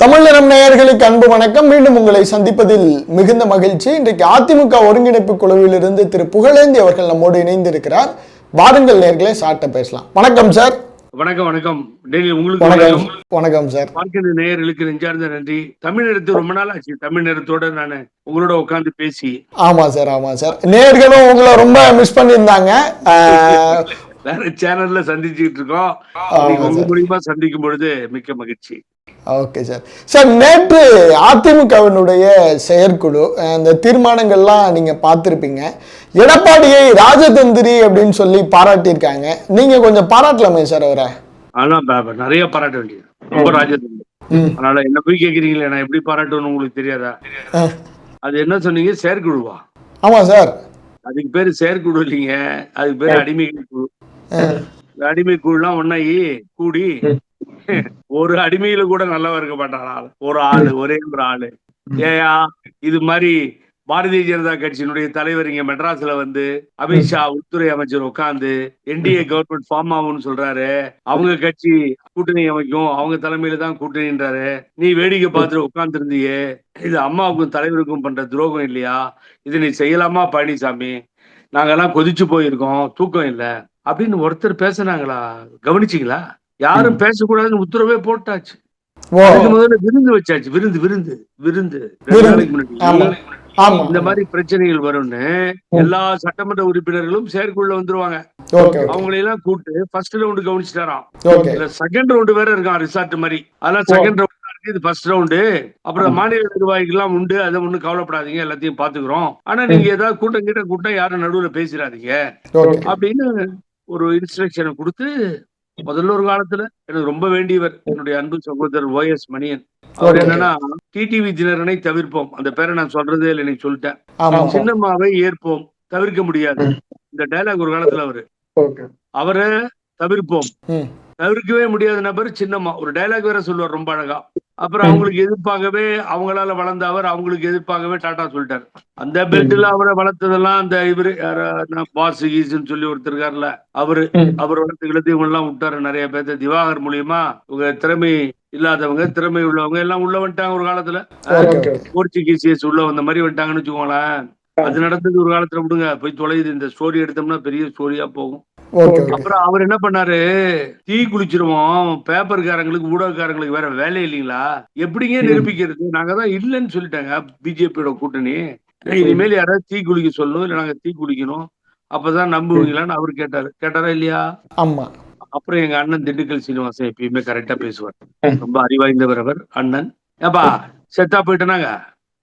தமிழரம் நேயர்களுக்கு அன்பு வணக்கம். மீண்டும் உங்களை சந்திப்பதில் மிகுந்த மகிழ்ச்சி. இன்றைக்கு அதிமுக ஒருங்கிணைப்பு குழுவிலிருந்து திரு புகழேந்தி அவர்கள் நம்மோடு இணைந்திருக்கிறார். வாருங்கள் நேயர்களே, சாட்ட பேசலாம். வணக்கம் சார். வணக்கம். வணக்கம் உங்களுக்கு வணக்கம். வணக்கம் சார். பார்க்கின்ற நேயர்களுக்கு நெஞ்சார்ந்த நன்றி. தமிழ் நேரத்து ரொம்ப நாள் ஆச்சு தமிழ் நேரத்தோட நான் உங்களோட உட்கார்ந்து பேசி. ஆமா சார். நேயர்களும் உங்களை ரொம்ப மிஸ் பண்ணியிருந்தாங்க. வேற சேனல்ல சந்திச்சுட்டு இருக்கோம். உங்க மூலியமா சந்திக்கும் பொழுது மிக்க மகிழ்ச்சி. Okay sir. நேற்று அதிமுகவினுடைய செயற்குழு அந்த தீர்மானங்கள்லாம் நீங்க பார்த்திருப்பீங்க. எடப்பாடியை ராஜதந்திரி அப்படின்னு சொல்லி பாராட்டியிருக்காங்க. நீங்க கொஞ்சம் பாராட்டலாமே சார் அவரை? ஆனா நிறைய பாராட்ட வேண்டியது, ரொம்ப ராஜதந்திரி. அதனால என்ன போய் கேக்குறீங்களே, நான் எப்படி பாராட்டணும்னு உங்களுக்கு தெரியாதா? அது என்ன சொன்னீங்க, செயற்குழுவா? ஆமா சார். அதுக்கு பேரு செயற்குழு இல்லைங்க, அதுக்கு பேரு அடிமைகள் குழு. அடிமை குழுலாம் ஒன்னாயி கூடி ஒரு அடிமையில கூட நல்லவா இருக்க மாட்டாரா ஒரு ஆளு, ஒரே ஒரு ஆளு. ஏயா இது மாதிரி பாரதிய ஜனதா கட்சியினுடைய தலைவர் இங்க மெட்ராஸ்ல வந்து அமித்ஷா உள்துறை அமைச்சர் உட்கார்ந்து என்டிஏ கவர்மெண்ட் ஃபார்ம் ஆகும்னு சொல்றாரு. அவங்க கட்சி கூட்டணி அமைக்கும், அவங்க தலைமையில தான் கூட்டணின்றாரு. நீ வேடிக்கை பார்த்துட்டு உட்கார்ந்து இருந்தியே, இது அம்மாவுக்கும் தலைவருக்கும் பண்ற துரோகம் இல்லையா? இது நீ செய்யலாமா பழனிசாமி? நாங்கெல்லாம் கொதிச்சு போயிருக்கோம், தூக்கம் இல்லை அப்படின்னு ஒருத்தர் பேசுனாங்களா? கவனிச்சிங்களா? யாரும் பேசக்கூடாதுன்னு உத்தரவே போட்டாச்சு. முதல்ல விருந்து வச்சாச்சு. விருந்து விருந்து விருந்து 2 நாளைக்கு முன்னாடி இந்த மாதிரி பிரச்சனைகள் வரும்னு எல்லா சட்டமன்ற உறுப்பினர்களும் செயற்குள்ள வந்துருவாங்க. அவங்களையெல்லாம் கூப்பிட்டு ஃபர்ஸ்ட் ரவுண்டு கவனிச்சுட்டாராம். செகண்ட் ரவுண்டு வேற இருக்கான், ரிசார்ட் மாதிரி. அதெல்லாம் செகண்ட் ரவுண்ட் இருக்கு, இது ஃபர்ஸ்ட் ரவுண்டு. அப்புறம் மாநில நிர்வாகிகள் எல்லாம் உண்டு, அதை ஒண்ணும் கவலைப்படாதீங்க, எல்லாத்தையும் பாத்துக்கிறோம். ஆனா நீங்க ஏதாவது கூட்டம் யாரும் நடுவுல பேசிடாதீங்க அப்படின்னு ஒரு இன்ஸ்ட்ரக்ஷனை கொடுத்து, முதல்ல ஒரு காலத்துல எனக்கு ரொம்ப வேண்டியவர் என்னுடைய அன்பு சகோதரர் OS மணியன். அவர் என்னன்னா, டிடிவி தினகரனை தவிர்ப்போம், அந்த பேரை நான் சொல்றதே இல்லை, நீங்க சொல்லிட்டேன். சின்னம்மாவை ஏற்போம், தவிர்க்க முடியாது. இந்த டைலாக் ஒரு காலத்துல அவரை தவிர்ப்போம், தவிர்க்கவே முடியாத நபர் சின்னம்மா. ஒரு டைலாக் வேற சொல்லுவார் ரொம்ப அழகா. அப்புறம் அவங்களுக்கு எதிர்ப்பாகவே, அவங்களால வளர்ந்த அவர் அவங்களுக்கு எதிர்ப்பாகவே டாட்டா சொல்லிட்டாரு. அந்த பெல்ட்ல அவரை வளர்த்ததெல்லாம் அந்த இவரு பாஸ் கீஸ்ன்னு சொல்லி ஒருத்தர் இருக்காருல்ல, அவர் வளர்த்து இவங்க எல்லாம் விட்டாரு நிறைய பேர்த்த. திவாகர் மூலியமா உங்க திறமை இல்லாதவங்க, திறமை உள்ளவங்க எல்லாம் உள்ள வந்துட்டாங்க. ஒரு காலத்துல போர்ச்சுகீசியஸ் உள்ள வந்த மாதிரி வந்துட்டாங்கன்னு வச்சுக்கோங்களேன். அது நடந்தது ஒரு காலத்துல. விடுங்க, போய் தொலையுது. இந்த ஸ்டோரி எடுத்தோம்னா பெரிய ஸ்டோரியா போகும். அப்புறம் அவர் என்ன பண்ணாரு, தீ குளிச்சிருவோம், பேப்பர்காரங்களுக்கு ஊடகக்காரங்களுக்கு வேற வேலை இல்லைங்களா, எப்படிங்க நிரூபிக்கிறது? நாங்க தான் இல்லைன்னு சொல்லிட்டாங்க பிஜேபியோட கூட்டணி. இனிமேல் யாராவது தீ குளிக்க சொல்லணும், இல்ல நாங்க தீ குளிக்கணும், அப்பதான் நம்புவீங்களான்னு அவரு கேட்டாரா இல்லையா? ஆமா. அப்புறம் எங்க அண்ணன் திண்டுக்கல் சீனிவாசன் எப்பயுமே கரெக்டா பேசுவார், ரொம்ப அறிவாய்ந்தவர் அவர் அண்ணன். ஏப்பா செத்தா போயிட்டனாங்க,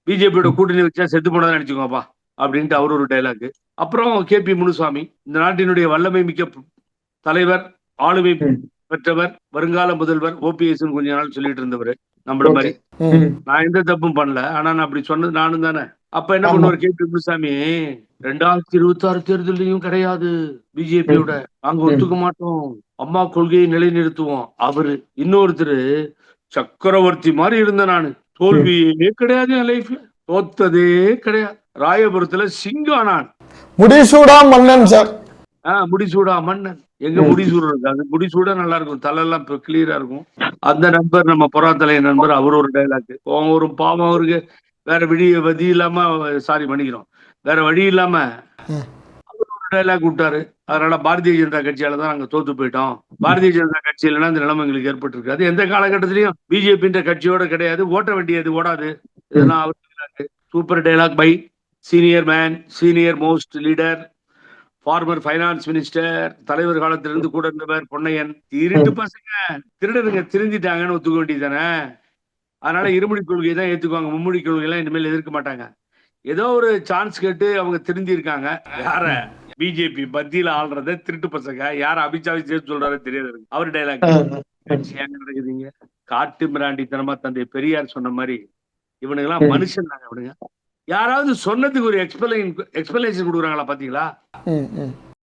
பிஜேபியோட கூட்டணி வச்சா செத்து போனதான் நினைச்சுக்கோப்பா அப்படின்ட்டு அவர் ஒரு டைலாக். அப்புறம் KP முனுசாமி, இந்த நாட்டினுடைய வல்லமை மிக்க தலைவர், ஆளுமை பெற்றவர், வருங்கால முதல்வர் OPS கொஞ்ச நாள் சொல்லிட்டு இருந்தவர் நம்மள மாதிரி. நான் எந்த தப்பும் பண்ணல, ஆனா நான் அப்படி சொன்னது நானும் தானே. அப்ப என்ன பண்ணுவார் KP முனுசாமி, 2026 தேர்தலையும் கிடையாது பிஜேபியோட, நாங்க ஒத்துக்க மாட்டோம், அம்மா கொள்கையை நிலைநிறுத்துவோம். அவரு இன்னொருத்தர் சக்கரவர்த்தி மாதிரி இருந்த நானு, தோல்வியே கிடையாது என் லைஃப்ல, தோத்ததே கிடையாது. ராயபுரத்துல சிங்கம் நான், முடிசூடா மன்னன் சார். முடிசூடா மன்னன். எங்க முடிசூடு இருக்காது, முடிசூடா நல்லா இருக்கும், தலையெல்லாம் கிளியரா இருக்கும். அந்த நண்பர், நம்ம புறாத்தலை நண்பர், அவர் ஒரு டைலாக். ஒரு பாவம், அவருக்கு வேற வழி இல்லாம, சாரி மன்னிக்கிறோம், வேற வழி இல்லாம அவர் ஒரு டைலாக் விட்டாரு. அதனால பாரதிய ஜனதா கட்சியால தான் நாங்க தோத்து போயிட்டோம், பாரதிய ஜனதா கட்சி இல்லைன்னா இந்த நிலைமை எங்களுக்கு ஏற்பட்டு இருக்காது, எந்த காலகட்டத்திலையும் பிஜேபின்ற கட்சியோட கிடையாது, ஓட்ட வேண்டியது ஓடாது. இதெல்லாம் அவர் super dialogue by senior man, senior most leader, former finance minister, தலைவர் காலத்திலிருந்து கூட இருந்தவர் பொன்னையன். திருட்டு பசங்க, திருடனுங்க, திருந்திட்டாங்கன்னு ஒத்துக்க வேண்டியதானே. அதனால இருமொழி கொள்கையை தான் ஏத்துக்குவாங்க, மும்மொழி கொள்கை எல்லாம் இனிமேல் எதிர்க்க மாட்டாங்க. ஏதோ ஒரு சான்ஸ் கேட்டு அவங்க திருந்தி இருக்காங்க. யார? பிஜேபி மத்தியில ஆள்றத திருட்டு பசங்க. யார அமித்ஷாவை சேர்த்து சொல்றாரு தெரியாது. அவர் டைலாக் நடக்குதுங்க. காட்டு மிராண்டித்தனமா தந்தை பெரியார் சொன்ன மாதிரி இவனுங்க எல்லாம் மனுஷன் தாங்க. அவனுங்க யாராவது சொன்னதுக்கு ஒரு எக்ஸ்பிளனேஷன் கொடுக்குறாங்களா? பாத்தீங்களா?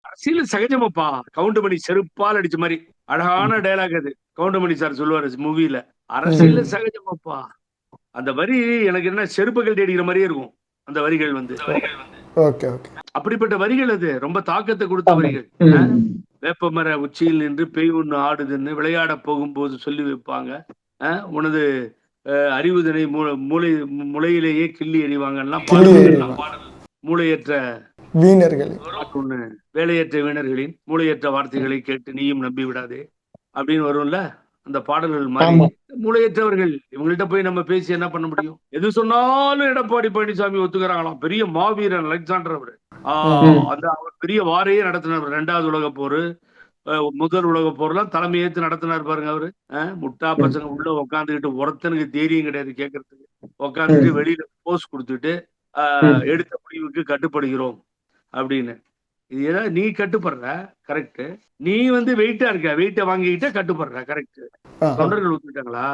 அரசியல் சகஜமாப்பா. கவுண்டமணி செருப்பால் அடிச்ச மாதிரி அழகான டைலாக் அது. கவுண்டமணி சார் சொல்லுவாரு மூவில, அரசியல் சகஜமாப்பா. அந்த வரி எனக்கு என்ன செருப்பு கழட்டி அடிக்கிற மாதிரியே இருக்கும். அந்த வரிகள் அப்படிப்பட்ட வரிகள். அது ரொம்ப தாக்கத்தை கொடுத்த வரிகள். வேப்பமர உச்சியில் நின்று பேய் ஒண்ணு ஆடுதுன்னு விளையாட போகும்போது சொல்லி வைப்பாங்க, உனது அறிவுதனை முளையிலேயே கிள்ளி எறிவாங்கன்னா கிள்ளி பாடல் எறிவாங்க. மூளையற்ற வீணர்கள். ஒண்ணு, வேலையற்ற வீணர்களின் மூளையற்ற வார்த்தைகளை கேட்டு நீயும் நம்பி விடாதே அப்படின்னு வரும்ல அந்த பாடல்கள் மாதிரி. ஆமா. மூளையற்றவர்கள் இவங்கள்ட்ட போய் நம்ம பேசி என்ன பண்ண முடியும்? எது சொன்னாலும் எடப்பாடி பழனிசாமி ஒத்துக்கிறாங்களாம். பெரிய மாவீரன் அலெக்சாண்டர் அவரு. அந்த அவர் பெரிய வாரையே நடத்தினார். 2வது உலக போரு, முதல் உலக போர்லாம் தலைமை ஏத்து நடத்தினார் பாருங்க அவரு. முட்டா பசங்க உள்ள உட்காந்துக்கிட்டு ஒருத்தனுக்கு தைரியம் கிடையாது கேட்கறதுக்கு. உட்காந்துட்டு வெளியில போஸ் கொடுத்துட்டு எடுத்த முடிவுக்கு கட்டுப்படுகிறோம் அப்படின்னு. இது ஏதாவது நீ கட்டுப்படுற கரெக்ட், நீ வந்து வெயிட்டா இருக்க, வெயிட்ட வாங்கிக்கிட்ட கட்டுப்படுற கரெக்ட். தொண்டர்கள் ஒத்துக்கிட்டாங்களா?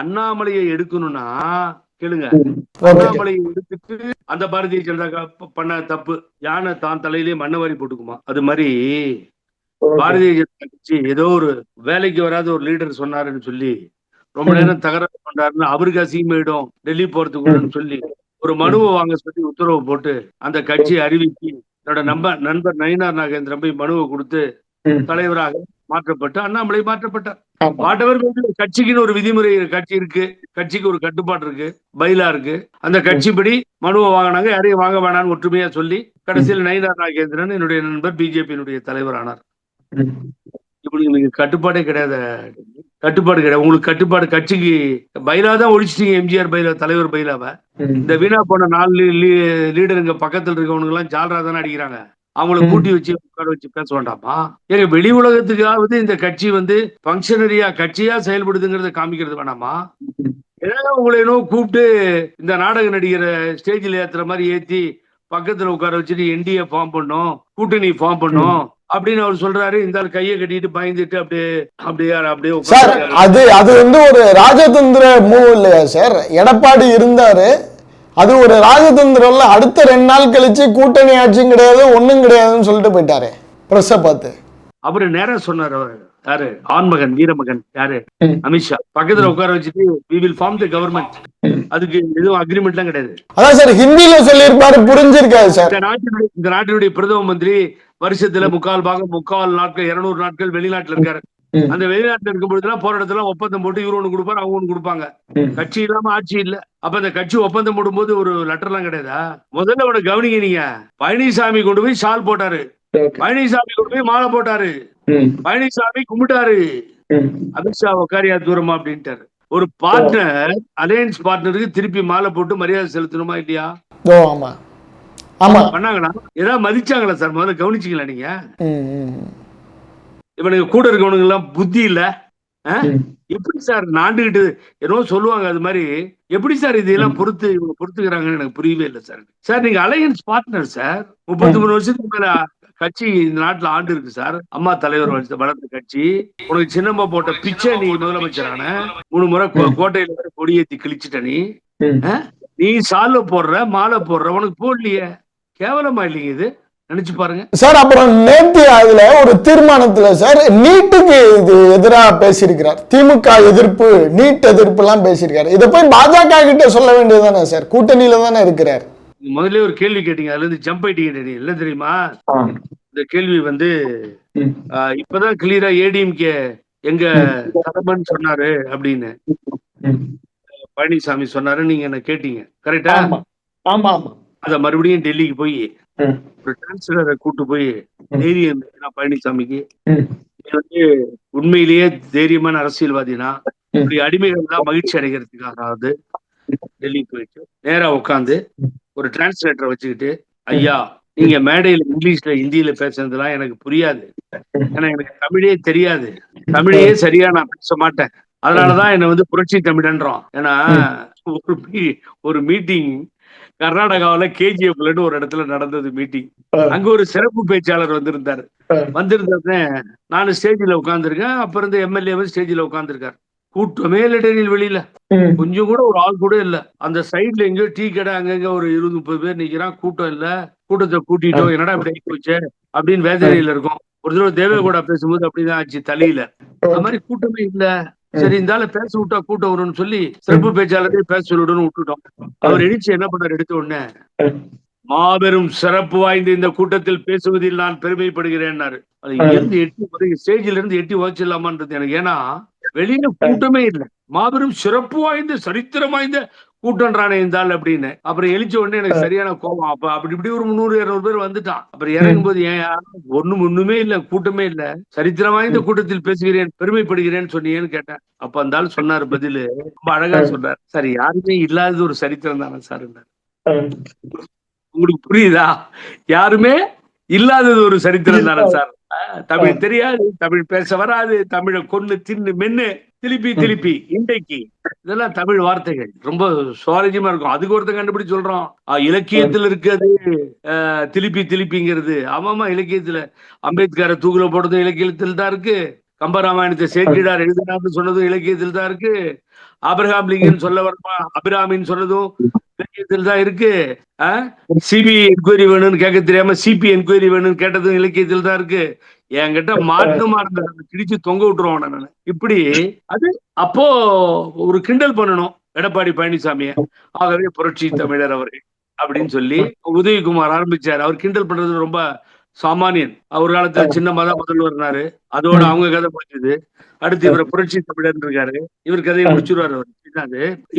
அண்ணாமலையை எடுக்கணும்னா கேளுங்க, அண்ணாமலையை எடுத்துட்டு அந்த பாரதிய ஜனதா பண்ண தப்பு, யானை தான் தலையிலேயே மண்ணவாரி போட்டுக்குமா? அது மாதிரி பாரதிய ஜனதா கட்சி ஏதோ ஒரு வேலைக்கு வராத ஒரு லீடர் சொன்னாருன்னு சொல்லி ரொம்ப நேரம் தகராறு பண்றாருன்னு அவருக்கு அசிங்கமாயிடும் டெல்லி போறதுக்குள்ளன்னு சொல்லி ஒரு மனுவை வாங்க சொல்லி உத்தரவு போட்டு அந்த கட்சியை அறிவிச்சு என்னோட நண்பர் நயினார் நாகேந்திரன் போய் மனுவை கொடுத்து தலைவராக மாற்றப்பட்டு அண்ணாமலை மாற்றப்பட்டார். வாட்டவர் கட்சிக்குன்னு ஒரு விதிமுறை கட்சி இருக்கு, கட்சிக்கு ஒரு கட்டுப்பாடு இருக்கு, பைலா இருக்கு. அந்த கட்சிப்படி மனுவை வாங்கினாங்க, யாரையும் வாங்க வேணான்னு ஒற்றுமையா சொல்லி கடைசியில் நயினார் நாகேந்திரன் என்னுடைய நண்பர் பிஜேபியினுடைய தலைவர் ஆனார். இப்படி உங்களுக்கு கட்டுப்பாடே கிடையாது, கட்டுப்பாடு கிடையாது. உங்களுக்கு கட்டுப்பாடு கட்சிக்கு பைலா தான் ஒழிச்சிட்டீங்க, எம்ஜிஆர் பைலா, தலைவர் பைலாவை. இந்த வீணா போன 4 லீடருங்க பக்கத்துல இருக்கவனுங்க எல்லாம் ஜால்ரா தானே அடிக்கிறாங்க. அவங்கள கூட்டி வச்சு உட்கார வச்சு பேச வேண்டாமா? எங்க வெளி உலகத்துக்காவது இந்த கட்சி வந்து பங்கஷனரியா கட்சியா செயல்படுதுங்கிறத காமிக்கிறது வேணாமா? ஏன்னா உங்களை என்ன கூப்பிட்டு இந்த நாடக நடிகரை ஸ்டேஜில் ஏத்துற மாதிரி ஏத்தி பக்கத்துல உட்கார வச்சுட்டு என்டிஏ ஃபார்ம் பண்ணும், கூட்டணி ஃபார்ம் பண்ணும் அப்படின்னு அவர் சொல்றாரு. இந்த கையை கட்டிட்டு பயந்துட்டு அப்படியே சார், அது வந்து ஒரு ராஜதந்திர மூவ் இல்லையா சார்? எடப்பாடி இருந்தாரு, அது ஒரு ராஜதந்திரம்ல. அடுத்த 2 நாள் கழிச்சு கூட்டணி ஆட்சியும் கிடையாது, ஒண்ணும் கிடையாதுன்னு சொல்லிட்டு போயிட்டாரு பிரஸ பார்த்து. அவரு நேரம் சொன்னார். அவர் யாரு? ஆண்மகன், வீரமகன் யாரு? அமித்ஷா. பக்கத்துல உட்கார வச்சுட்டு we will form the government. அதுக்கு எதுவும் அக்ரிமெண்ட் எல்லாம் கிடையாது. அதான் சார் ஹிந்தியில சொல்லியிருப்பாரு, புரிஞ்சிருக்காது சார். இந்த நாட்டினுடைய பிரதம மந்திரி வருஷத்துல 3/4 நாட்கள் 200 நாட்கள் வெளிநாட்டுல இருக்காரு. அந்த வெளிநாட்டுல இருக்கும் பொழுதுலாம் போற இடத்துல ஒப்பந்தம் போட்டு இவரு ஒண்ணு கொடுப்பாரு, அவங்க ஒண்ணு கொடுப்பாங்க. கட்சி இல்லாம ஆட்சி இல்ல. அப்ப அந்த கட்சி ஒப்பந்தம் போடும்போது ஒரு லெட்டர் எல்லாம் கிடையாதா? முதல்ல அவனை கவனிங்க நீங்க. பழனிசாமி கொண்டு போய் ஷால் போட்டாரு, பழனிசாமி கொண்டு போய் மாலை போட்டாரு, பழனிசாமி கும்பிட்டாரு, அமித்ஷா உக்காரியா தூரமா அப்படின்ட்டாரு. ஒரு பார்ட்னர், அலையன்ஸ் பார்ட்னருக்கு திருப்பி மாலை போட்டு மரியாதை செலுத்தணுமா இல்லையா? ஆமா ஆமா பண்ணாங்களா? ஏதாவது மதிச்சாங்களா சார்? முதல்ல கவனிச்சிங்களா நீங்க? இவனுக்கு கூட இருக்கவனுங்க எல்லாம் புத்தி இல்ல. எப்படி சார் நாண்டுகிட்டு ஏதோ சொல்லுவாங்க, அது மாதிரி எப்படி சார் இதெல்லாம் இவங்க பொறுத்துக்கிறாங்கன்னு எனக்கு புரியவே இல்லை சார். சார் நீங்க அலையன்ஸ் பார்ட்னர் சார், 33 வருஷத்துக்கு மேல கட்சி இந்த நாட்டுல ஆண்டு இருக்கு சார். அம்மா தலைவர் வளர்த்த கட்சி. உனக்கு சின்னம்மா போட்ட பிச்சை, நீ முதலமைச்சரான 3 முறை கோட்டையில கொடியேத்தி கிழிச்சிட்ட நீ சால்வ போடுற, மாலை போடுற, உனக்கு போடலையே, கேவலமா இல்லைங்க இது? நினைச்சு பாருங்க சார். அப்புறம் நேற்று அதுல ஒரு தீர்மானத்துல சார் நீட்டுக்கு இது எதிராக பேசியிருக்கிறார். திமுக எதிர்ப்பு, நீட் எதிர்ப்பு எல்லாம் பேசியிருக்காரு. இதை போய் பாஜக கிட்ட சொல்ல வேண்டியதுதானே சார்? கூட்டணியில தானே இருக்கிறார். முதல்ல ஒரு கேள்வி கேட்டீங்க, அதுல இருந்து ஜம்ப் ஆயிட்டீங்க. இல்ல தெரியுமா, இந்த கேள்வி வந்து இப்பதான் கிளியரா ஏடிஎம்கே எங்க தலைவன் சொன்னாரு அப்படின்னு பழனிசாமி சொன்னாரு, நீங்க என்ன கேட்டீங்க கரெக்டா? ஆமா ஆமா. அத மறுபடியும் டெல்லிக்கு போய் ஒரு டிரான்ஸ்லரை கூட்டு போய் தைரியம் பழனிசாமிக்கு வந்து உண்மையிலேயே தைரியமான அரசியல்வாதினா இப்படி அடிமைகள் தான் மகிழ்ச்சி அடைகிறதுக்காக டெல்லிக்கு போயிட்டு நேரா உட்காந்து ஒரு டிரான்ஸ்லேட்டரை வச்சுக்கிட்டு, ஐயா நீங்க மேடையில இங்கிலீஷ்ல ஹிந்தியில பேசுறதுலாம் எனக்கு புரியாது, ஏன்னா எனக்கு தமிழே தெரியாது, தமிழையே சரியா நான் பேச மாட்டேன், அதனாலதான் என்ன வந்து புரட்சி தமிழன்றோம். ஏன்னா ஒரு மீட்டிங் கர்நாடகாவில கேஜிஎஃப்லன்னு ஒரு இடத்துல நடந்தது மீட்டிங். அங்க ஒரு சிறப்பு பேச்சாளர் வந்திருந்தாரு. நானும் ஸ்டேஜில் உட்காந்துருக்கேன். அப்ப இருந்து எம்எல்ஏ ஸ்டேஜில் உட்காந்துருக்காரு. கூட்டமே இல்லை டெல்லியில், வெளியில கொஞ்சம் கூட ஒரு ஆள் கூட இல்ல. அந்த சைட்ல எங்கேயோ டீ கடை அங்கங்க ஒரு 20-30 பேர் நிக்கிறான். கூட்டம் இல்ல. கூட்டத்தை கூட்டிட்டோம், என்னடா இப்படி ஆகி போச்சு அப்படின்னு வேதனையில இருக்கும். ஒரு தடவை தேவேகவுடா பேசும்போது அப்படிதான் ஆச்சு தலையில. அந்த மாதிரி கூட்டமே இல்ல. சரி இருந்தால பேச விட்டா கூட்டம் வரும்னு சொல்லி சிறப்பு பேச்சாளரே பேச சொல்லிடுன்னு விட்டுட்டோம். அவர் எழுச்சி என்ன பண்ணார், எடுத்த உடனே மாபெரும் சிறப்பு வாய்ந்த இந்த கூட்டத்தில் பேசுவதில் நான் பெருமைப்படுகிறேன்னாரு. அது ஸ்டேஜில இருந்து எட்டி உதச்சிடலாமான்றது எனக்கு. ஏன்னா வெளியில கூட்டமே இல்லை. மாபெரும் சிறப்பு வாய்ந்த சரித்திரம் வாய்ந்த கூட்டன்றானே இருந்தால் அப்படின்னு. அப்புறம் எழுச்ச உடனே எனக்கு சரியான கோபம். அப்ப அப்படி இப்படி ஒரு 300-200 பேர் வந்துட்டான். அப்புறம் இறங்கும்போது ஏன் ஒண்ணுமே இல்ல, கூட்டமே இல்ல, சரித்திரம் வாய்ந்த கூட்டத்தில் பேசுகிறேன், பெருமைப்படுகிறேன்னு சொன்னீங்கன்னு கேட்டேன். அப்ப அந்த ஆள் சொன்னாரு பதிலு, ரொம்ப அழகா சொன்னார். சார் யாருமே இல்லாதது ஒரு சரித்திரம் தானே சார். உங்களுக்கு புரியுதா? யாருமே இல்லாதது ஒரு சரித்திரம் தானே சார். தமிழ் தெரியாது, தமிழ் பேச வராது, தமிழை கொன்னு தின்னு மென்னு திருப்பி இன்றைக்கு இதெல்லாம் தமிழ் வார்த்தைகள் ரொம்ப சுவாரஸ்யமா இருக்கும். அதுக்கு ஒருத்தன் கண்டுபிடிச்சு சொல்றோம் இலக்கியத்துல இருக்கிறது திருப்பிங்கிறது. ஆமாமா, இலக்கியத்துல அம்பேத்கரை தூக்குல போடுறதும் இலக்கியத்தில் தான் இருக்கு, கம்பராமாயணத்தை சேக்கிழார் எழுதினார்னு சொன்னதும் இலக்கியத்தில் தான் இருக்கு, ஆபிரகாம் லிங்கன் சொல்ல வரமா அபிராமின்னு சொன்னதும் இலக்கியத்தில் தான் இருக்கு, சிபிஐ என்கொயரி வேணும்னு கேட்க தெரியாம சிபி என்கொயரி வேணும்னு கேட்டதும் இலக்கியத்தில் தான் இருக்கு. என்கிட்ட மாற்றமா இருந்த கிழிச்சு தொங்க விட்டுருவான் நான். இப்படி அது அப்போ ஒரு கிண்டல் பண்ணணும் எடப்பாடி பழனிசாமிய. ஆகவே புரட்சி தமிழர் அவர்கள் அப்படின்னு சொல்லி உதயகுமார் ஆரம்பிச்சாரு. அவர் கிண்டல் பண்றது ரொம்ப சாமானியன். ஒரு காலத்துல சின்னமாதா முதல்வர்னாரு, அதோட அவங்க கதை முடிஞ்சது. அடுத்து இவரை புரட்சி தமிழர் இருக்காரு, இவர் கதையை முடிச்சுருவாரு அவர்.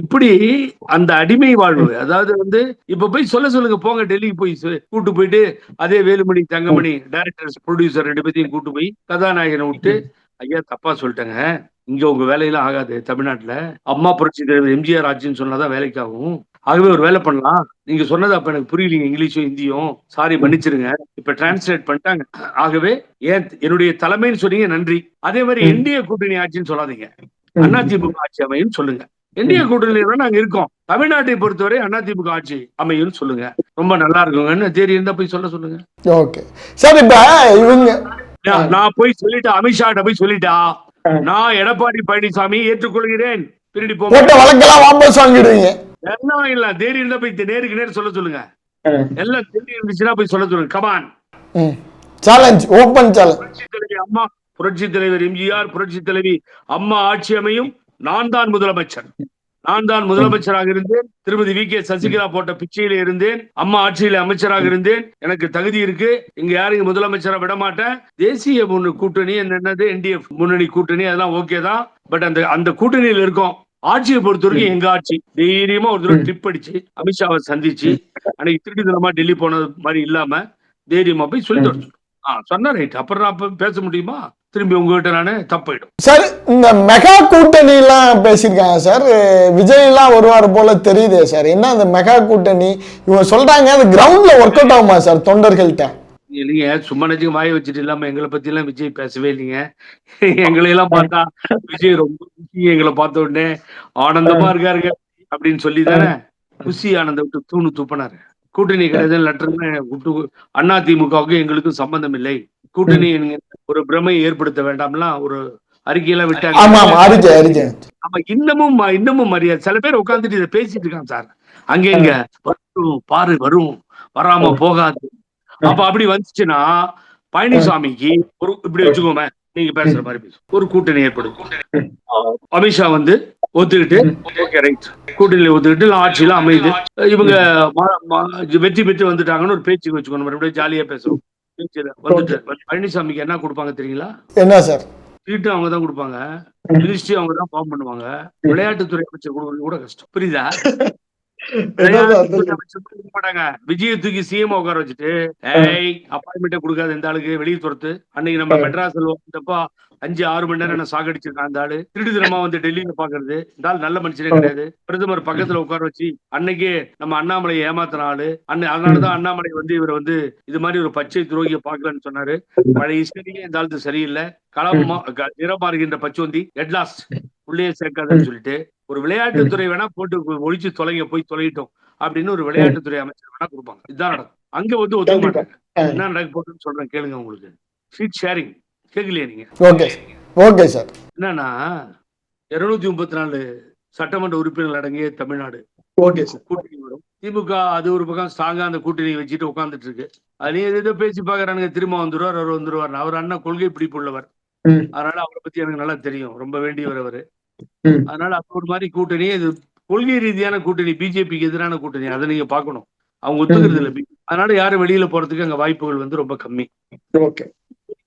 இப்படி அந்த அடிமை வாழ்வு, அதாவது வந்து இப்ப போய் சொல்லுங்க, போங்க டெல்லிக்கு போய் கூட்டு போயிட்டு அதே வேலுமணி தங்கமணி டைரக்டர் ப்ரொடியூசர் 2 பேத்தையும் கூட்டு போய் கதாநாயகனை விட்டு, ஐயா தப்பா சொல்லிட்டேங்க, இங்க உங்க வேலையெல்லாம் ஆகாது, தமிழ்நாட்டுல அம்மா புரட்சி தலைவர் எம்ஜிஆர் ஆட்சின்னு சொன்னாதான் வேலைக்கு ஆகும், ஆகவே ஒரு வேலை பண்ணலாம், நீங்க சொன்னது அப்ப எனக்கு புரியலீங்க இங்கிலீஷும் ஹிந்தியும், சாரி மன்னிச்சிருங்க, இப்ப டிரான்ஸ்லேட் பண்ணிட்டாங்க, ஆகவே என்னுடைய தலைமைன்னு சொன்னீங்க நன்றி, அதே மாதிரி என்டிஏ கூட்டணி ஆட்சின்னு சொல்லாதீங்க, அதிமுக ஆட்சி அமையும் சொல்லுங்க. என்டிஏ கூட்டணியில நாங்க இருக்கோம், தமிழ்நாட்டை பொறுத்தவரை அதிமுக ஆட்சி அமையும் சொல்லுங்க, ரொம்ப நல்லா இருக்குங்கன்னு தேடி இருந்தா போய் சொல்லுங்க. ஓகே சார், இப்ப இவங்க நான் போய் சொல்லிட்டா, அமித்ஷா போய் சொல்லிட்டா, நான் எடப்பாடி பழனிசாமி ஏற்றுக்கொள்கிறேன், திருடி போட்ட வழக்கெல்லாம் வாபஸ் வாங்கிடுவீங்க. எல்லாம் இல்ல, தேடி இருந்தா போய் நேருக்கு நேர் சொல்ல சொல்லுங்க, எல்லாம் தேடி இருந்துச்சுன்னா போய் சொல்ல சொல்லுங்க. Come on, challenge, open challenge. அம்மா புரட்சி தலைவர் எம்ஜிஆர், புரட்சி தலைவி அம்மா ஆட்சி அமையும், நான் தான் முதலமைச்சராக இருந்தேன், திருமதி வி.கே. சசிகலா போட்ட பிச்சையில இருந்தேன், அம்மா ஆட்சியில அமைச்சராக இருந்தேன், எனக்கு தகுதி இருக்கு, இங்க யாரையும் முதலமைச்சரா விட மாட்டேன். தேசிய கூட்டணி என்னது, என்டிஎஃப் முன்னணி கூட்டணி, அதெல்லாம் ஓகே தான், பட் அந்த கூட்டணியில் இருக்கோம். ஆட்சியை பொறுத்த வரைக்கும் எங்க ஆட்சி தைரியமா ஒரு தடவை ட்ரிப் அடிச்சு அமித்ஷாவை சந்திச்சு, அன்னைக்கு திருட்டுத்தனமா டெல்லி போனது மாதிரி இல்லாம தைரியமா போய் சொல்லிட்டு சொன்னா ரைட். அப்புறம் நான் பேச முடியுமா? திரும்பி உங்ககிட்ட நானே தப்பாயிடும். சார், இந்த மெகா கூட்டணி எல்லாம் பேசியிருக்காங்க சார், விஜய் எல்லாம் வருவார் போல தெரியுதே சார், என்ன அந்த மெகா கூட்டணி இவங்க சொல்றாங்க, அது கிரவுண்ட்ல ஒர்க் அவுட் ஆகுமா சார் தொண்டர்கள்ட்ட? இல்லைங்க, சும்மா நினைச்சு வாய வச்சுட்டு இல்லாம எங்களை பத்தி எல்லாம் விஜய் பேசவே இல்லைங்க. எங்களை எல்லாம் பார்த்தா விஜய் ரொம்ப குஷி, எங்களை பார்த்த உடனே ஆனந்தமா இருக்காருங்க அப்படின்னு சொல்லி தானே குஷி ஆனந்த விட்டு தூணு துப்பினாரு. கூட்டணி கிடையாது லெட்டர்னு அதிமுகவுக்கு எங்களுக்கும் சம்பந்தம் இல்லை, கூட்டணி ஒரு பிரமையை ஏற்படுத்த வேண்டாம்லாம் ஒரு அறிக்கையெல்லாம் விட்டாங்க. ஆமா, இன்னமும் மரியாதை. சில பேர் உட்காந்துட்டு இதை பேசிட்டு இருக்காங்க சார், அங்க எங்க வரும் பாரு, வரும் வராம போகாது. அப்ப அப்படி வந்துச்சுன்னா பழனிசாமிக்கு ஒரு இப்படி வச்சுக்கோமே, நீங்க பேசுற மாதிரி பேசும், ஒரு கூட்டணி ஏற்படும். அமித்ஷா வந்து ஒத்துக்கிட்டு ஓகே ரைட், கூட்டணியில ஒத்துக்கிட்டு ஆட்சியில அமைது, இவங்க வெற்றி பெற்று வந்துட்டாங்கன்னு ஒரு பேச்சுக்கு வச்சுக்கணும், மறுபடியும் ஜாலியா பேசுறோம். வந்துட்டு பழனிசாமிக்கு என்ன கொடுப்பாங்க தெரியுங்களா? என்ன சார்? சீட்டு அவங்க தான் கொடுப்பாங்க, மினிஸ்ட்ரி அவங்க தான் ஃபார்ம் பண்ணுவாங்க, விளையாட்டுத்துறை அமைச்சர் கொடுக்கறது கூட கஷ்டம், புரியுதா? மாட்டாங்க. விஜய தூக்கி சிஎம் உட்கார வச்சுட்டு அப்பாயின்மெண்ட் கொடுக்காத இந்த ஆளுக்கு வெளியே துரத்து. அன்னைக்கு நம்ம மெட்ராஸ் வந்தப்ப 5-6 மணி நேரம் நான் சாகடிச்சிருக்கேன். அந்த ஆளு திருடுதனமா வந்து டெல்லியில பாக்குறது, இந்த ஆள் நல்ல மனுஷனே கிடையாது. பிரதமர் பக்கத்துல உட்கார வச்சு அன்னைக்கே நம்ம அண்ணாமலையை ஏமாத்தின ஆளு. அதனாலதான் அண்ணாமலை வந்து இவர் வந்து இது மாதிரி ஒரு பச்சை துரோகியை பாக்கலன்னு சொன்னாரு. பழைய இஸ்டடியே இந்த ஆளுக்கு சரியில்லை, களமா நிறமாறுகின்ற பச்சோந்தி ஹெட்லாஸ்ட் உள்ளே சேர்க்காதுன்னு சொல்லிட்டு, ஒரு விளையாட்டுத்துறை வேணா போட்டு ஒழிச்சு போய் தொலையிட்டோம் அப்படின்னு ஒரு விளையாட்டுத்துறை அமைச்சர் வேணா கொடுப்பாங்க. இதுதான் நடக்கும். அங்க வந்து ஒத்துக்க மாட்டாங்க. என்ன நடக்க போகுதுன்னு சொல்றேன் கேளுங்க. உங்களுக்கு சீட் ஷேரிங் கேட்கலையே நீங்க? Okay sir. என்னன்னா 234 சட்டமன்ற உறுப்பினர்கள் அடங்கிய தமிழ்நாடு கூட்டணி வரும். திமுக அது ஒரு பக்கம் ஸ்ட்ராங்கா அந்த கூட்டணி வச்சுட்டு உட்கார்ந்துட்டு இருக்கு. அதுலயும் ஏதோ பேசி பாக்குறானுங்க, திரும்ப வந்துருவார், அவர் வந்துருவார். அவர் அண்ணன் கொள்கை பிடிப்பு உள்ளவர், அதனால அவரை பத்தி எனக்கு நல்லா தெரியும், ரொம்ப வேண்டியவர் அவரு. அதனால அப்ப ஒரு மாதிரி கூட்டணி, இது கொள்கை ரீதியான கூட்டணி, பிஜேபிக்கு எதிரான கூட்டணி, அதை நீங்க பாக்கணும். அவங்க ஒத்துக்கிறது இல்லை. அதனால யாரும் வெளியில போறதுக்கு அங்க வாய்ப்புகள் வந்து ரொம்ப கம்மி.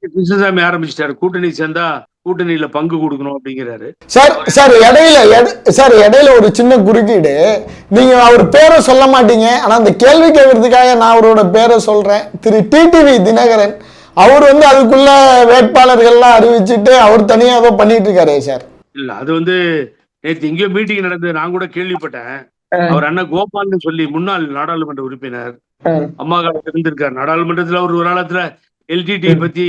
கிருஷ்ணசாமி ஆரம்பிச்சிட்டாரு, கூட்டணி சேர்ந்தா கூட்டணியில பங்கு கொடுக்கணும் அப்படிங்கிறாரு. இடையில ஒரு சின்ன குறுக்கீடு. நீங்க அவர் பேரை சொல்ல மாட்டீங்க, ஆனா அந்த கேள்வி கேட்கறதுக்காக நான் அவரோட பேரை சொல்றேன். திரு டிடிவி தினகரன் அவர் அதுக்குள்ள வேட்பாளர்கள்லாம் அறிவிச்சுட்டு அவர் தனியா ஏதோ பண்ணிட்டு இருக்காரு சார். இல்ல, அது நேற்று இங்கேயோ மீட்டிங் நடந்தது, நான் கூட கேள்விப்பட்டேன். அவர் அண்ணன் கோபால்னு சொல்லி முன்னாள் நாடாளுமன்ற உறுப்பினர், அம்மா காலத்துல இருந்திருக்காரு நாடாளுமன்றத்துல. ஒரு காலத்துல எல்டிடி பத்தி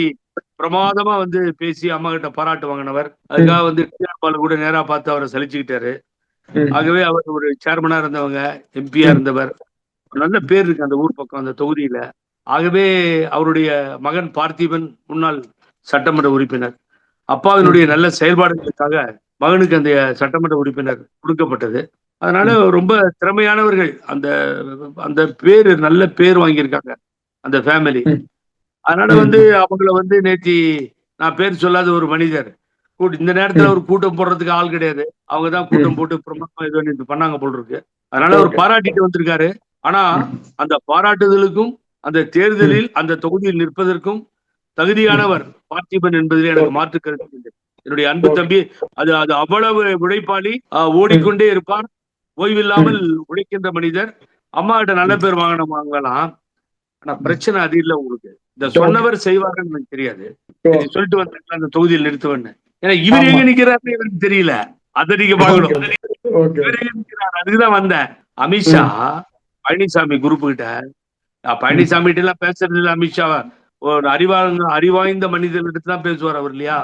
பிரமாதமா பேசி அம்மா கிட்ட பாராட்டு வாங்கினவர். அதுக்காக கூட நேரா பார்த்து அவரை சலிச்சுக்கிட்டாரு. ஆகவே அவர் ஒரு சேர்மனா இருந்தவங்க, எம்பியா இருந்தவர், நல்ல பேர் இருக்கு அந்த ஊர் பக்கம், அந்த தொகுதியில. ஆகவே அவருடைய மகன் பார்த்திபன் முன்னாள் சட்டமன்ற உறுப்பினர். அப்பாவினுடைய நல்ல செயல்பாடுகளுக்காக மகனுக்கு அந்த சட்டமன்ற உறுப்பினர் கொடுக்கப்பட்டது. அதனால ரொம்ப திறமையானவர்கள். அந்த அந்த பேரு நல்ல பேர் வாங்கியிருக்காங்க அந்த ஃபேமிலி. அதனால அவங்கள நேத்தி நான் பேர் சொல்லாத ஒரு மனிதர் இந்த நேரத்துல ஒரு கூட்டம் போடுறதுக்கு ஆள் கிடையாது. அவங்கதான் கூட்டம் போட்டு பிரமாதமா இது பண்ணாங்க போல் இருக்கு. அதனால அவர் பாராட்டிட்டு வந்திருக்காரு. ஆனா அந்த பாராட்டுதலுக்கும் அந்த தேர்தலில் அந்த தொகுதியில் நிற்பதற்கும் தகுதியானவர் பார்த்திபன் என்பதில் எனக்கு மாற்று கருத்து இல்லை. என்னுடைய அன்பு தம்பி, அது அவ்வளவு உழைப்பாளி, ஓடிக்கொண்டே இருப்பார், ஓய்வில்லாமல் உழைக்கின்ற மனிதர். அம்மா கிட்ட நல்ல பேர் வாங்கலாம். ஆனா பிரச்சனை அது இல்லை. உங்களுக்கு இந்த சொன்னவர் செய்வாருன்னு எனக்கு தெரியாது. சொல்லிட்டு வந்தாங்க அந்த தொகுதியில் நிறுத்துவேன்னு. ஏன்னா இவர் எங்க நிக்கிறாருன்னு எனக்கு தெரியல. அதை நீங்க பாக்கணும். இவர் எங்க நிக்கிறாரு, அதுக்குதான் வந்தேன். அமித்ஷா பழனிசாமி குரூப் கிட்ட, பழனிசாமி கிட்ட எல்லாம் பேசுறது இல்லை. அமித்ஷா ஒரு அறிவாய்ந்த மனிதர்கிட்ட தான் பேசுவார் அவர், இல்லையா?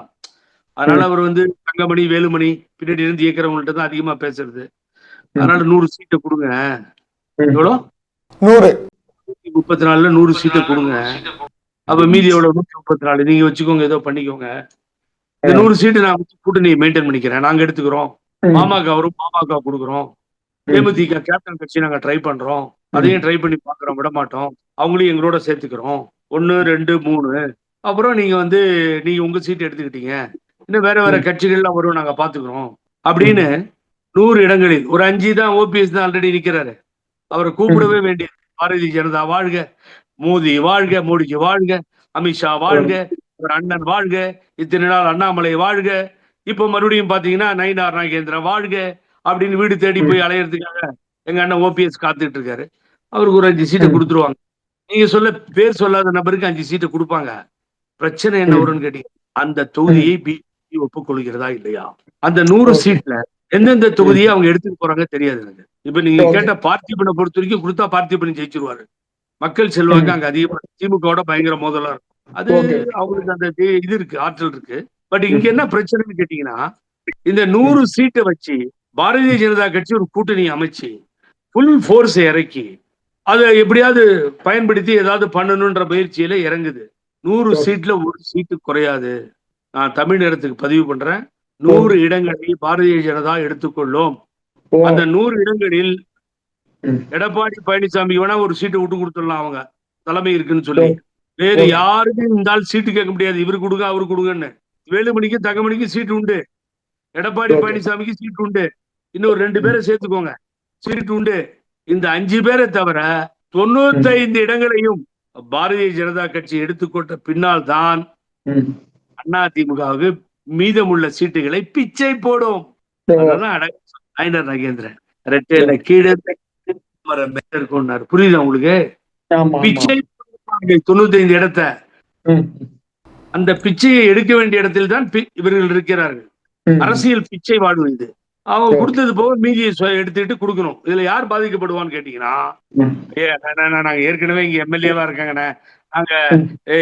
அதனால அவர் தங்கமணி, வேலுமணி பின்னாடி இருந்து இயக்கிறவங்கள்ட்ட தான் அதிகமா பேசுறது. அதனால 100 சீட்டை கொடுங்க. எவ்வளோ? 134ல 100 சீட்டை கொடுங்க. அப்ப மீதி எவ்வளவு? 134. நீங்க வச்சுக்கோங்க, ஏதோ பண்ணிக்கோங்க. இந்த 100 சீட்டு நான் கூட்டணியை மெயின்டைன் பண்ணிக்கிறேன், நாங்க எடுத்துக்கிறோம். பாமக வரும், பாமக கொடுக்குறோம். தேமுதிக கேப்டன் கட்சி நாங்க ட்ரை பண்றோம், அதையும் ட்ரை பண்ணி பாக்குறோம், விட மாட்டோம். அவங்களையும் எங்களோட சேர்த்துக்கிறோம். 1, 2, 3. அப்புறம் நீங்க நீங்க உங்க சீட்டு எடுத்துக்கிட்டீங்க, இன்னும் வேற வேற கட்சிகள்லாம் வரும், நாங்க பாத்துக்கிறோம் அப்படின்னு 100 இடங்களில் ஒரு 5 தான் ஓபிஎஸ் தான் ஆல்ரெடி நிக்கிறாரு. அவரை கூப்பிடவே வேண்டியது. பாரதிய ஜனதா வாழ்க, மோடி வாழ்க, மோடிக்கு வாழ்க, அமித்ஷா வாழ்க, ஒரு அண்ணன் வாழ்க, இத்தனை நாள் அண்ணாமலை வாழ்க, இப்ப மறுபடியும் பாத்தீங்கன்னா நயினார் நாகேந்திரன் வாழ்க அப்படின்னு வீடு தேடி போய் அலையறதுக்காக எங்க அண்ணன் ஓபிஎஸ் காத்துட்டு இருக்காரு. அவருக்கு ஒரு 5 சீட்டை கொடுத்துருவாங்க. நீங்க பேர் சொல்லாத நபருக்கு 5 சீட்டை கொடுப்பாங்க. பிரச்சனை என்ன வரும்னு கேட்டீங்க, அந்த தொகுதியை பிஜேபி ஒப்புக்கொள்கிறதா இல்லையா? அந்த 100 சீட்ல எந்தெந்த தொகுதியை அவங்க எடுத்துட்டு போறாங்க தெரியாது எனக்கு. இப்ப நீங்க கேட்ட பார்த்திபனை பொறுத்த வரைக்கும் கொடுத்தா பார்த்திபன் ஜெயிச்சிருவாரு. மக்கள் செல்வாக்கு அங்க அதிகமா திமுகவோட பயங்கர மோதலா இருக்கும். அது அவங்களுக்கு அந்த இது இருக்கு, ஆற்றல் இருக்கு. பட் இங்க என்ன பிரச்சனைன்னு கேட்டீங்கன்னா, இந்த 100 சீட்டை வச்சு பாரதிய ஜனதா கட்சி ஒரு கூட்டணி அமைச்சு ஃபுல் ஃபோர்ஸ் இறக்கி அதை எப்படியாவது பயன்படுத்தி ஏதாவது பண்ணணும்ன்ற முயற்சியில இறங்குது. 100 சீட்ல ஒரு சீட்டு குறையாது. நான் தமிழ் நேரத்துக்கு பதிவு பண்றேன். 100 இடங்களை பாரதிய ஜனதா எடுத்துக்கொள்ளும். அந்த 100 இடங்களில் எடப்பாடி பழனிசாமி வேணா ஒரு சீட்டை விட்டு கொடுத்துடலாம், அவங்க தலைமை இருக்குன்னு சொல்லி. வேறு யாருக்கும் இந்த ஆள் சீட்டு கேட்க முடியாது, இவரு கொடுங்க அவரு கொடுங்கன்னு. வேலுமணிக்கு தங்கமணிக்கு சீட்டு உண்டு, எடப்பாடி பழனிசாமிக்கு சீட்டு உண்டு, இன்னும் 2 பேரை சேர்த்துக்கோங்க, சீட்டு உண்டு. இந்த 5 பேரை தவிர 95 இடங்களையும் பாரதிய ஜனதா கட்சி எடுத்துக்கொண்ட பின்னால் தான் அதிமுகவுக்கு மீதமுள்ள சீட்டுகளை பிச்சை போடும். நயினார் நாகேந்திரன் ரெட்டையில கீழே புரியுதா உங்களுக்கு? பிச்சை 95 இடத்தை, அந்த பிச்சையை எடுக்க வேண்டிய இடத்தில் தான் இவர்கள் இருக்கிறார்கள். அரசியல் பிச்சை வாழ்வு இது. அவங்க கொடுத்தது போக மீதியை எடுத்துக்கிட்டு கொடுக்கணும். இதுல யார் பாதிக்கப்படுவான்னு கேட்டீங்கன்னா, நாங்க ஏற்கனவே இங்க எம்எல்ஏவா இருக்காங்கண்ணே, நாங்க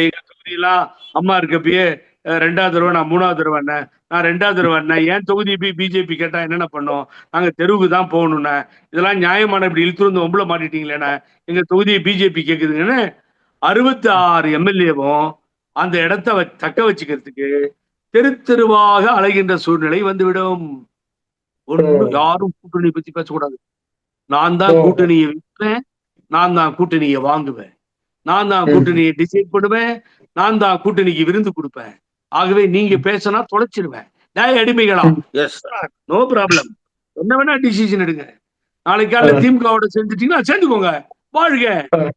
எங்க தொகுதியெல்லாம் அம்மா இருக்கப்பயே 2வது தடவை, நான் 3வது தடவை, நான் 2வது தடவை, ஏன் தொகுதி பிஜேபி கேட்டா என்னென்ன பண்ணோம், நாங்க தெருவுக்கு தான் போகணும்னா, இதெல்லாம் நியாயமான இப்படி இழுத்து ஒம்பள மாட்டிட்டீங்களேண்ணா, எங்க தொகுதியை பிஜேபி கேக்குதுங்கன்னு 66 எம்எல்ஏவும் அந்த இடத்த தக்க வச்சுக்கிறதுக்கு தெரு தெருவாக அலைகின்ற சூழ்நிலை வந்துவிடும். யாரும் கூட்டணி பத்தி பேசக்கூடாது. நான் தான் கூட்டணியை விற்பேன், நான் தான் கூட்டணியை வாங்குவேன், நான் தான் கூட்டணியை டிசைட் பண்ணுவேன், நான் தான் கூட்டணிக்கு விருந்து கொடுப்பேன். ஆகவே நீங்க பேசினா தொலைச்சிடுவேன். அடிமைகளா? எஸ் சார், நோ ப்ராப்ளம், என்ன வேணா டிசிஷன் எடுங்க. நாளைக்கு காலையில திமுகவோட சேர்ந்துட்டீங்கன்னா சேர்ந்துக்கோங்க, வாழ்க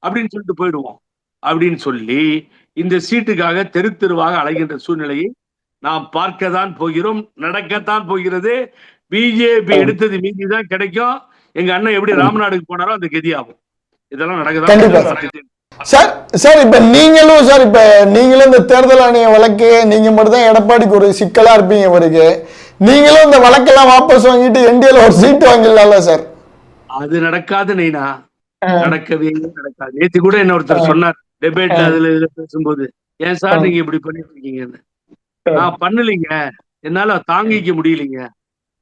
அப்படின்னு சொல்லிட்டு போயிடுவோம் அப்படின்னு சொல்லி இந்த சீட்டுக்காக தெரு தெருவாக அலைகின்ற சூழ்நிலையை நாம் பார்க்கத்தான் போகிறோம், நடக்கத்தான் போகிறது. பிஜேபி எடுத்தது மீதிதான் கிடைக்கும். எங்க அண்ணன் எப்படி ராமநாடுக்கு போனாரோ அந்த கதியாகும். இதெல்லாம் நடக்குதான். சார் சார் இப்ப நீங்களும் இந்த தேர்தல் ஆணைய வழக்கு நீங்க மட்டும் தான் எடப்பாடிக்கு ஒரு சிக்கலா இருப்பீங்க இவருக்கு. நீங்களும் இந்த வழக்கெல்லாம் வாபஸ் வாங்கிட்டு என்டிஏல ஒரு சீட் வாங்கிடலாம்ல சார்? அது நடக்காது நைனா, நடக்கவே நடக்காது. நேத்து கூட என்ன ஒருத்தர் சொன்னார் டிபேட்ல, அதுல பேசும்போது, ஏன் சார் நீங்க இப்படி பண்ணிட்டு இருக்கீங்கன்னு. நான் பண்ணலீங்க, என்னால தாங்கிக்க முடியலீங்க.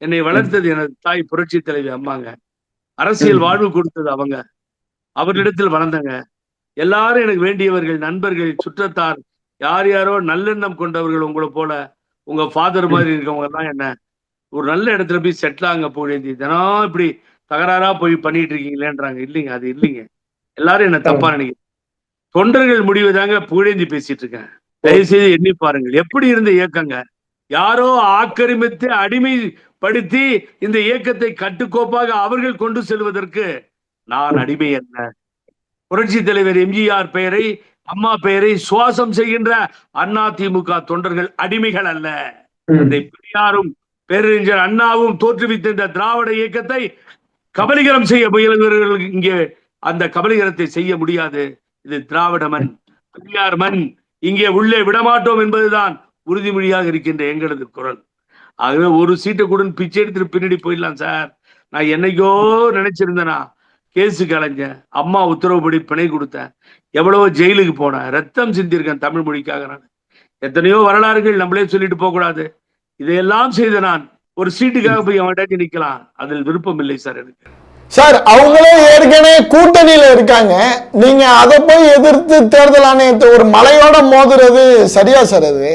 என்னை வளர்த்தது எனது தாய் புரட்சி தலைவி அம்மாங்க. அரசியல் வாழ்வு கொடுத்தது அவங்க, அவரிடத்தில் வளர்ந்தங்க. எல்லாரும் எனக்கு வேண்டியவர்கள், நண்பர்கள், சுற்றத்தார், யார் யாரோ நல்லெண்ணம் கொண்டவர்கள். உங்களை போல உங்க ஃபாதர் மாதிரி இருக்கவங்க எல்லாம் என்ன ஒரு நல்ல இடத்துல போய் செட்டில் ஆங்க புகழேந்தி, தினம் இப்படி தகராறா போய் பண்ணிட்டு இருக்கீங்களேன்றாங்க. இல்லைங்க, அது இல்லைங்க. எல்லாரும் என்ன தப்பா நினைக்கிறேன். தொண்டர்கள் முடிவு தாங்க புகழேந்தி பேசிட்டு இருக்கேன். தயவுசெய்து எண்ணி பாருங்கள், எப்படி இருந்த இயக்கங்க. யாரோ ஆக்கிரமித்து அடிமைப்படுத்தி இந்த இயக்கத்தை கட்டுக்கோப்பாக அவர்கள் கொண்டு செல்வதற்கு நான் அடிமை அல்ல. புரட்சி தலைவர் எம்ஜிஆர் பெயரை, அம்மா பெயரை சுவாசம் செய்கின்ற அதிமுக தொண்டர்கள் அடிமைகள் அல்ல. தந்தை பெரியாரும் பேரறிஞர் அண்ணாவும் தோற்றுவித்த இந்த திராவிட இயக்கத்தை கபலீகரம் செய்ய முயல்கிறவர்கள் இங்கே அந்த கபலீகரத்தை செய்ய முடியாது. இது திராவிட மண், பெரியார் மண், இங்கே உள்ளே விடமாட்டோம் என்பதுதான் உறுதிமொழியாக இருக்கின்ற எங்களது குரல். ஆகவே ஒரு சீட்டை கூட பிச்சை எடுத்துட்டு பின்னாடி போயிடலாம் சார். நான் என்னைக்கோ நினைச்சிருந்தேனா கேஸு கலைஞ்சேன், அம்மா உத்தரவுப்படி பிணை கொடுத்தேன், எவ்வளவோ ஜெயிலுக்கு போனேன், ரத்தம் சிந்திருக்கேன் தமிழ் மொழிக்காக. நான் எத்தனையோ வரலாறுகள் நம்மளே சொல்லிட்டு போக கூடாது. இதையெல்லாம் செய்த நான் ஒரு சீட்டுக்காக போய் அவன்கிட்ட நிக்கலாம், அதில் விருப்பம் இல்லை சார் எனக்கு. சார் அவங்களே ஏற்கனவே கூட்டணியில இருக்காங்க, நீங்க அதை போய் எதிர்த்து தேர்தல் ஆணையத்தை ஒரு மலையோட மோதுறது சரியா சார்? அது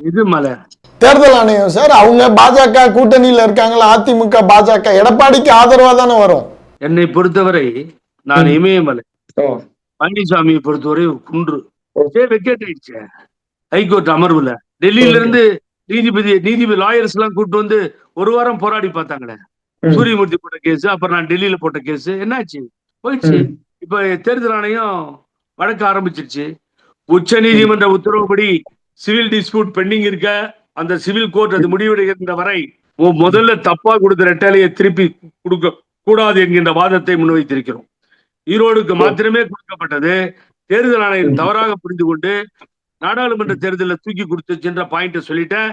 இது மலை தேர்தல் ஆணையம் சார். அவங்க பாஜக கூட்டணியில இருக்காங்களா, அதிமுக பாஜக எடப்பாடிக்கு ஆதரவா தானே வரும். என்னை பொறுத்தவரை நான் இமயமலை, பழனிசாமியை பொறுத்தவரை குன்று வெக்கேட் ஆயிடுச்சு ஹைகோர்ட் அமர்வுல. டெல்லியில இருந்து நீதிபதி லாயர்ஸ் எல்லாம் கூப்பிட்டு வந்து ஒரு வாரம் போராடி பார்த்தாங்களே. சூரியமூர்த்தி போட்ட கேஸ், அப்புறம் நான் டெல்லியில போட்ட கேஸ் என்னாச்சு, போயிடுச்சு. இப்ப தேர்தல் ஆணையம் வழக்கு ஆரம்பிச்சிருச்சு. உச்ச நீதிமன்ற உத்தரவுப்படி சிவில் டிஸ்பியூட் பெண்டிங் இருக்க, அந்த சிவில் கோர்ட் அது முடிவெடுக்கின்ற வரை முதல்ல தப்பா கொடுத்த ரெட்டாலையை திருப்பி கொடுக்க கூடாது என்கின்ற வாதத்தை முன்வைத்திருக்கிறோம். ஈரோடுக்கு மாத்திரமே கொடுக்கப்பட்டது. தேர்தல் ஆணையம் தவறாக புரிந்து கொண்டு நாடாளுமன்ற தேர்தலில் தூக்கி கொடுத்து சென்ற பாயிண்ட சொல்லிட்டேன்.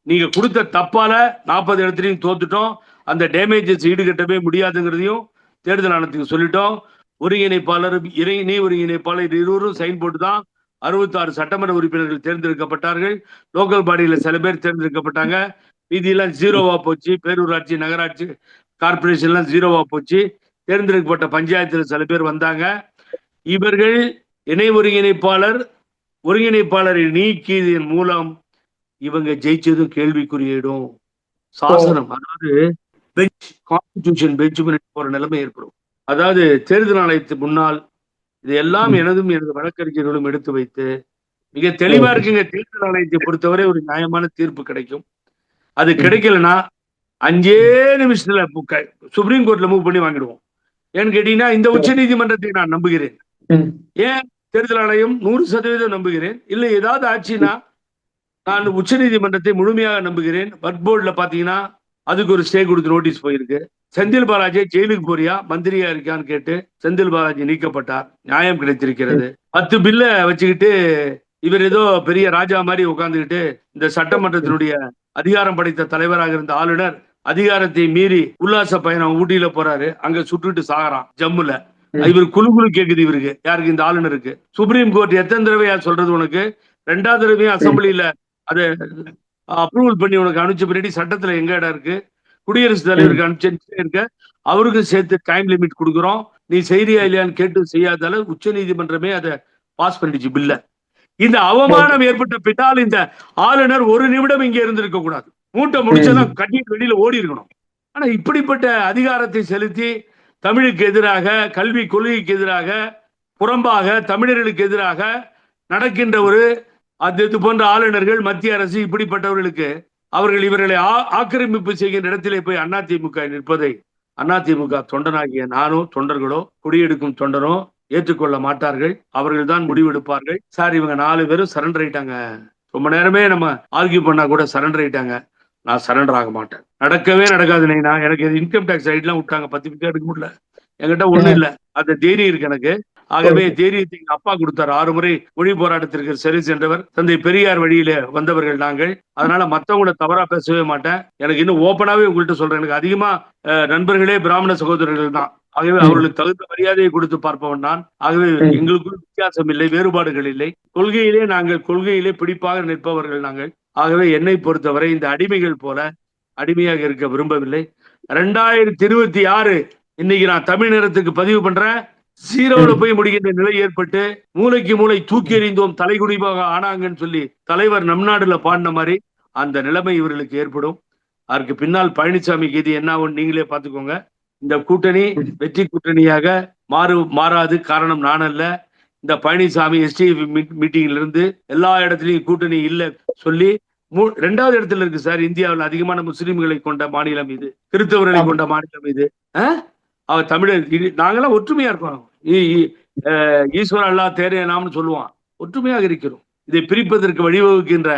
நீங்க கொடுத்த தப்பால 40 இடத்துலையும் தோத்துட்டோம், அந்த டேமேஜஸ் ஈடுகட்டவே முடியாதுங்கிறதையும் தேர்தல் ஆணையத்துக்கு சொல்லிட்டோம். ஒருங்கிணைப்பாளர், இணை ஒருங்கிணைப்பாளர் இருவரும் சைன் போட்டு தான் 66 சட்டமன்ற உறுப்பினர்கள் தேர்ந்தெடுக்கப்பட்டார்கள். லோக்கல் பாடியில சில பேர் தேர்ந்தெடுக்கப்பட்டாங்க, மீதியெல்லாம் ஜீரோவா போச்சு. பேரூராட்சி, நகராட்சி, கார்பரேஷன்லாம் ஜீரோவா போச்சு. தேர்ந்தெடுக்கப்பட்ட பஞ்சாயத்துல சில பேர் வந்தாங்க. இவர்கள் இணை ஒருங்கிணைப்பாளரை நீக்கியதன் மூலம் இவங்க ஜெயிச்சதும் கேள்விக்குறியிடும். சாசனம், அதாவது கான்ஸ்டிடியூஷன் பெஞ்ச் போற நிலைமை ஏற்படும். அதாவது தேர்தல் ஆணையத்துக்கு முன்னால் இதையெல்லாம் எனதும் எனது வழக்கறிஞர்களும் எடுத்து வைத்து மிக தெளிவா இருக்குங்க. தேர்தல் ஆணையத்தை பொறுத்தவரை ஒரு நியாயமான தீர்ப்பு கிடைக்கும். அது கிடைக்கலன்னா 5 நிமிஷத்துல சுப்ரீம் கோர்ட்ல மூவ் பண்ணி வாங்கிடுவோம். ஏன்னு கேட்டீங்கன்னா, இந்த உச்ச நீதிமன்றத்தை நான் நம்புகிறேன். ஏன் தேர்தல் ஆணையம் 100% நம்புகிறேன். இல்ல ஏதாவது ஆச்சுன்னா நான் உச்ச நீதிமன்றத்தை முழுமையாக நம்புகிறேன். வக்ஃப் போர்டுல பாத்தீங்கன்னா அதுக்கு ஒரு ஸ்டே கொடுத்து நோட்டீஸ் போயிருக்கு. செந்தில் பாலாஜி ஜெயிலுக்கு போறியா, மந்திரியா இருக்கான்னு கேட்டு செந்தில் பாலாஜி நீக்கப்பட்டார். நியாயம் கிடைத்திருக்கிறது. 10 பில்ல வச்சுக்கிட்டு இவர் ஏதோ பெரிய ராஜா மாதிரி உட்கார்ந்துக்கிட்டு இந்த சட்டமன்றத்தினுடைய அதிகாரம் படைத்த தலைவராக இருந்த ஆளுநர் அதிகாரத்தை மீறி உல்லாச பயணம் ஊட்டியில போறாரு, அங்க சுட்டுட்டு சாகறான் ஜம்முல. இவர் குழு கேக்குது இவருக்கு, யாருக்கு, இந்த ஆளுநருக்கு. சுப்ரீம் கோர்ட் எத்தனை தடவையா சொல்றது உனக்கு? 2வது தடவையும் அசம்பிளியில அதை அப்ரூவல் பண்ணி உனக்கு அனுப்பிச்ச பின்னாடி சட்டத்துல எங்க இடம் இருக்கு? குடியரசுத் தலைவருக்கு அனுப்பிச்சு இருக்க, அவருக்கும் சேர்த்து டைம் லிமிட் கொடுக்குறோம், நீ செய்தியா இல்லையான்னு கேட்டு செய்யாதால உச்ச நீதிமன்றமே அதை பாஸ் பண்ணிடுச்சு பில்ல. இந்த அவமானம் ஏற்பட்ட பின்னால் இந்த ஆளுநர் ஒரு நிமிடம் இங்க இருந்திருக்க கூடாது. மூட்டை முடிச்சதான் கட்டிட்டு வெளியில ஓடி இருக்கணும். ஆனா இப்படிப்பட்ட அதிகாரத்தை செலுத்தி தமிழுக்கு எதிராக, கல்வி கொள்கைக்கு எதிராக, புறம்பாக தமிழர்களுக்கு எதிராக நடக்கின்ற ஒரு அது போன்ற ஆளுநர்கள், மத்திய அரசு இப்படிப்பட்டவர்களுக்கு அவர்கள் இவர்களை ஆக்கிரமிப்பு செய்கின்ற இடத்திலே போய் அதிமுக நிற்பதை அதிமுக தொண்டனாகிய நானோ, தொண்டர்களோ, குடியெடுக்கும் தொண்டனோ ஏற்றுக்கொள்ள மாட்டார்கள். அவர்கள் தான் முடிவெடுப்பார்கள். சார் இவங்க 4 பேரும் சரண்டர் ஆயிட்டாங்க. ரொம்ப நேரமே நம்ம ஆர்கியூ பண்ணா கூட சரண்டர் ஆயிட்டாங்க. நான் சரண்டர் ஆக மாட்டேன். நடக்கவே நடக்காது நைனா. எனக்கு இன்கம் டாக்ஸ் ரைட்லாம் விட்டாங்க. 10 பிச்சை எடுக்க முடியல. என்கிட்ட ஒண்ணும் இல்ல. அந்த தைரியம் இருக்கு எனக்கு. ஆகவே தைரியத்தை எங்க அப்பா கொடுத்தார். 6 முறை மொழி போராட்டத்திற்கு சிறை சென்றவர். தந்தை பெரியார் வழியில வந்தவர்கள் நாங்கள். அதனால மத்தவங்கள தவறா பேசவே மாட்டேன். எனக்கு இன்னும் ஓப்பனாவே உங்கள்கிட்ட சொல்றேன். எனக்கு அதிகமா நண்பர்களே பிராமண சகோதரர்கள் தான். ஆகவே அவர்களுக்கு தகுந்த மரியாதையை கொடுத்து பார்ப்பவன் நான். ஆகவே எங்களுக்குள் வித்தியாசம் இல்லை, வேறுபாடுகள் இல்லை. கொள்கையிலே பிடிப்பாக நிற்பவர்கள் நாங்கள். ஆகவே என்னை பொறுத்தவரை இந்த அடிமைகள் போல அடிமையாக இருக்க விரும்பவில்லை. 2026 இன்னைக்கு நான் தமிழ் நேரத்துக்கு பதிவு பண்றேன். 0ல போய் முடிகின்ற நிலை ஏற்பட்டு மூளைக்கு மூளை தூக்கி எறிந்தோம் தலைகுடிமாக ஆனாங்கன்னு சொல்லி தலைவர் நம் நாடுல பாடின மாதிரி அந்த நிலைமை இவர்களுக்கு ஏற்படும். அதற்கு பின்னால் பழனிசாமிக்கு இது என்ன ஆகும் நீங்களே பாத்துக்கோங்க. இந்த கூட்டணி வெற்றி கூட்டணியாக மாறாது. காரணம் நான் அல்ல. இந்த பழனிசாமி எஸ்டிஎஃப் மீட்டிங்ல இருந்து எல்லா இடத்துலயும் கூட்டணி இல்ல சொல்லி 2வது இடத்துல இருக்கு சார். இந்தியாவில் அதிகமான முஸ்லிம்களை கொண்ட மாநிலம் இது, கிறிஸ்தவர்களை கொண்ட மாநிலம் இது. அவர் தமிழர், நாங்கெல்லாம் ஒற்றுமையா இருக்கோம். ஈஸ்வர அல்லா தேரே நாம்னு சொல்லுவான். ஒற்றுமையாக இருக்கிறோம். இதை பிரிப்பதற்கு வழிவகுக்கின்ற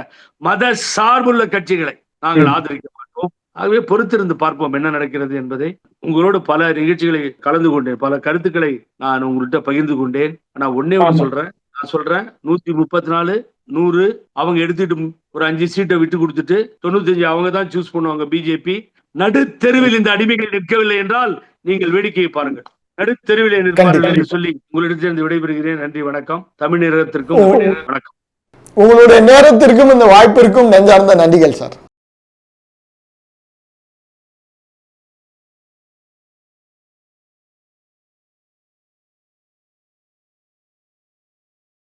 மத சார்புள்ள கட்சிகளை நாங்கள் ஆதரிக்க மாட்டோம். ஆகவே பொறுத்திருந்து பார்ப்போம் என்ன நடக்கிறது என்பதை. உங்களோடு பல நிகழ்ச்சிகளை கலந்து கொண்டேன், பல கருத்துக்களை நான் உங்கள்கிட்ட பகிர்ந்து கொண்டேன். ஆனா ஒன்னே ஒன்று சொல்றேன். நான் சொல்றேன் 134 100 அவங்க எடுத்துட்டு ஒரு 5 சீட்டை விட்டு கொடுத்துட்டு 95 அவங்க தான் சூஸ் பண்ணுவாங்க பிஜேபி. நடுத்தெருவில் இந்த அடிமைகள் நிற்கவில்லை என்றால் நீங்கள் வேடிக்கையை பாருங்கள். நடுத்தெருவிலே நிற்பார்கள் என்று சொல்லி உங்களிடத்திலிருந்து விடைபெறுகிறேன். நன்றி, வணக்கம். தமிழ் நேரத்திற்கும் வணக்கம். உங்களுடைய நேரத்திற்கும் இந்த வாய்ப்பிற்கும் நெஞ்சார்ந்த நன்றிகள் சார்.